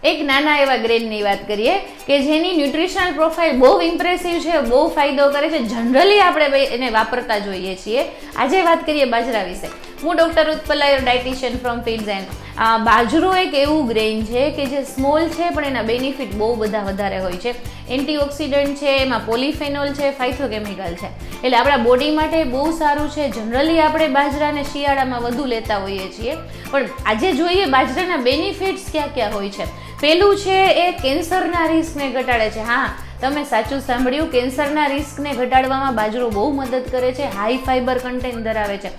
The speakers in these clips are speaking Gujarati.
એક નાના એવા ગ્રેનની વાત કરીએ કે જેની ન્યુટ્રિશનલ પ્રોફાઇલ બહુ ઇમ્પ્રેસિવ છે, બહુ ફાયદો કરે છે, જનરલી આપણે એને વાપરતા જોઈએ છીએ. આજે વાત કરીએ બાજરા વિશે. હું ડૉક્ટર ઉત્પલા, ડાયટિશિયન ફ્રોમ ફીડ્સ એન્ડ. બાજરો એક એવું ગ્રેન છે કે જે સ્મોલ છે પણ એના બેનિફિટ બહુ બધા વધારે હોય છે. એન્ટીઓક્સિડન્ટ છે, એમાં પોલિફેનોલ છે, ફાઇથોકેમિકલ છે, એટલે આપણા બોડી માટે બહુ સારું છે. જનરલી આપણે બાજરાને શિયાળામાં વધુ લેતા હોઈએ છીએ, પણ આજે જોઈએ બાજરાના બેનિફિટ્સ ક્યાં ક્યાં હોય છે. પહેલું છે એ કેન્સરના રિસ્કને ઘટાડે છે. હા, તમે સાચું સાંભળ્યું, કેન્સરના રિસ્કને ઘટાડવામાં બાજરો બહુ મદદ કરે છે. હાઈ ફાઈબર કન્ટેન્ટ ધરાવે છે.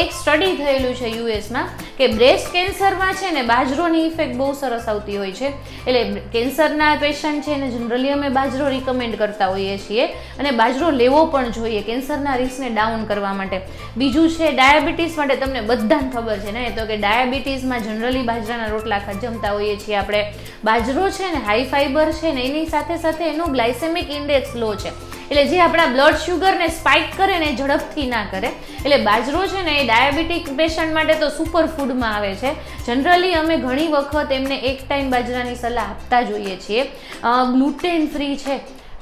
એક સ્ટડી થયેલું છે યુએસમાં કે બ્રેસ્ટ કેન્સરમાં છે ને બાજરોની ઇફેક્ટ બહુ સરસ આવતી હોય છે. એટલે કેન્સરના પેશન્ટ છે ને જનરલી અમે બાજરો રિકમેન્ડ કરતા હોઈએ છીએ અને બાજરો લેવો પણ જોઈએ કેન્સરના રિસ્કને ડાઉન કરવા માટે. બીજું છે ડાયાબિટીસ માટે. તમને બધાને ખબર છે ને તો કે ડાયાબિટીસમાં જનરલી બાજરાના રોટલા જમતા હોઈએ છીએ આપણે. બાજરો છે ને હાઈ ફાઈબર છે ને એની સાથે સાથે એનું ગ્લાયસેમિક ઇન્ડેક્સ લો છે, એટલે જે આપણા બ્લડ શુગરને સ્પાઇક કરે ને ઝડપથી ના કરે. એટલે બાજરો છે ને એ ડાયાબિટીક પેશન્ટ માટે તો સુપર ફૂડમાં આવે છે. જનરલી અમે ઘણી વખત એમને એક ટાઈમ બાજરાની સલાહ આપતા જોઈએ છીએ. ગ્લુટેન ફ્રી છે.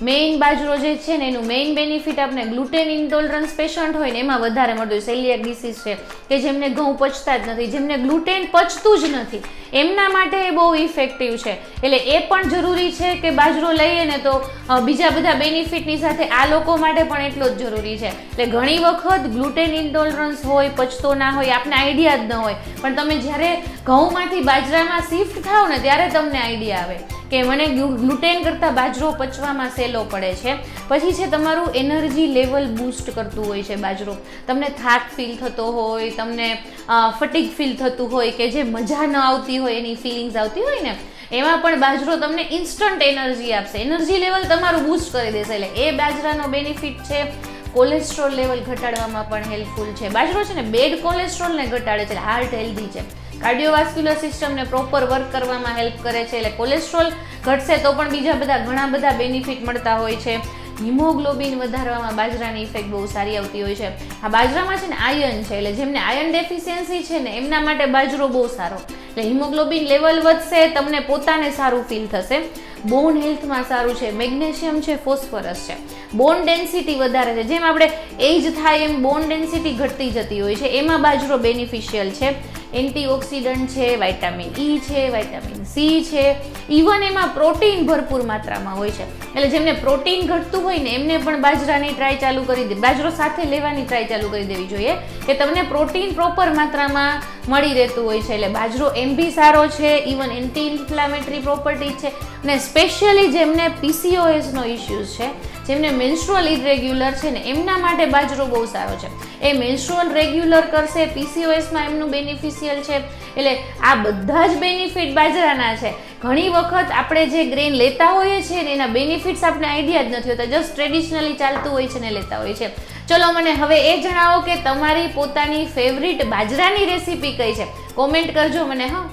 મેઇન બાજરો જે છે ને એનું મેઇન બેનિફિટ આપણે ગ્લુટેન ઇન્ટોલરન્સ પેશન્ટ હોય ને એમાં વધારે મળતું હોય. સેલિયાક ડિસીઝ છે કે જેમને ઘઉં પચતા જ નથી, જેમને ગ્લુટેન પચતું જ નથી, એમના માટે એ બહુ ઇફેક્ટિવ છે. એટલે એ પણ જરૂરી છે કે બાજરો લઈએ ને તો બીજા બધા બેનિફિટની સાથે આ લોકો માટે પણ એટલો જ જરૂરી છે. એટલે ઘણી વખત ગ્લુટેન ઇન્ટોલરન્સ હોય, પચતો ના હોય, આપને આઈડિયા જ ન હોય, પણ તમે જ્યારે ઘઉંમાંથી બાજરામાં શિફ્ટ થાવ ને ત્યારે તમને આઈડિયા આવે કે મને ગ્લુટેન કરતાં બાજરો પચવામાં સહેલો પડે છે. પછી છે તમારું એનર્જી લેવલ બૂસ્ટ કરતું હોય છે બાજરો. તમને થાક ફીલ થતો હોય, તમને ફટીગ ફીલ થતું હોય કે જે મજા ન આવતી હોય એની ફિલિંગ્સ આવતી હોય ને, એમાં પણ બાજરો તમને ઇન્સ્ટન્ટ એનર્જી આપશે, એનર્જી લેવલ તમારું બૂસ્ટ કરી દેશે. એટલે એ બાજરાનો બેનિફિટ છે. કોલેસ્ટ્રોલ લેવલ ઘટાડવામાં પણ હેલ્પફુલ છે. બાજરો છે ને બેડ કોલેસ્ટ્રોલને ઘટાડે છે, એટલે હાર્ટ હેલ્ધી છે. કાર્ડિયોવાસ્ક્યુલર સિસ્ટમને પ્રોપર વર્ક કરવામાં હેલ્પ કરે છે. એટલે કોલેસ્ટ્રોલ ઘટશે તો પણ બીજા બધા ઘણા બધા બેનિફિટ મળતા હોય છે. હિમોગ્લોબિન વધારવામાં બાજરાની ઇફેક્ટ બહુ સારી આવતી હોય છે. આ બાજરામાં છે ને આયર્ન છે, એટલે જેમને આયર્ન ડેફિશિયન્સી છે ને એમના માટે બાજરો બહુ સારો. એટલે હિમોગ્લોબિન લેવલ વધશે, તમને પોતાને સારું ફીલ થશે. બોન હેલ્થમાં સારું છે. મેગ્નેશિયમ છે, ફોસ્ફરસ છે. બોન ડેન્સિટી વધારે છે. જેમ આપણે એજ થાય એમ બોન ડેન્સિટી ઘટતી જતી હોય છે, એમાં બાજરો બેનિફિશિયલ છે. એન્ટીઓક્સિડન્ટ છે, વાઇટામિન ઈ છે, વાઇટામિન સી છે, ઇવન એમાં પ્રોટીન ભરપૂર માત્રામાં હોય છે. એટલે જેમને પ્રોટીન ઘટતું હોય ને એમને પણ બાજરાની ટ્રાય ચાલુ કરી દે, બાજરો સાથે લેવાની ટ્રાય ચાલુ કરી દેવી જોઈએ કે તમને પ્રોટીન પ્રોપર માત્રામાં મળી રહેતું હોય છે. એટલે બાજરો એમ બી સારો છે, ઇવન એન્ટી ઇન્ફ્લામેટરી પ્રોપર્ટી છે. અને સ્પેશિયલી જેમને પીસીઓએસનો ઇશ્યુઝ છે, જેમને મેન્સ્ટ્રુઅલ ઇરેગ્યુલર છે ને એમના માટે બાજરો બહુ સારો છે. એ મેન્સ્ટ્રુઅલ રેગ્યુલર કરશે, પીસીઓએસમાં એમનું બેનિફિશિયલ છે. એટલે આ બધા જ બેનિફિટ બાજરાના છે. ઘણી વખત આપણે જે ગ્રેન લેતા હોઈએ છીએ ને એના બેનિફિટ્સ આપણે આઈડિયા જ નથી હોતા, જસ્ટ ટ્રેડિશનલી ચાલતું હોય છે ને લેતા હોઈએ છીએ. ચલો મને હવે એ જણાવો કે તમારી પોતાની ફેવરિટ બાજરાની રેસીપી કઈ છે, કોમેન્ટ કરજો મને. હા,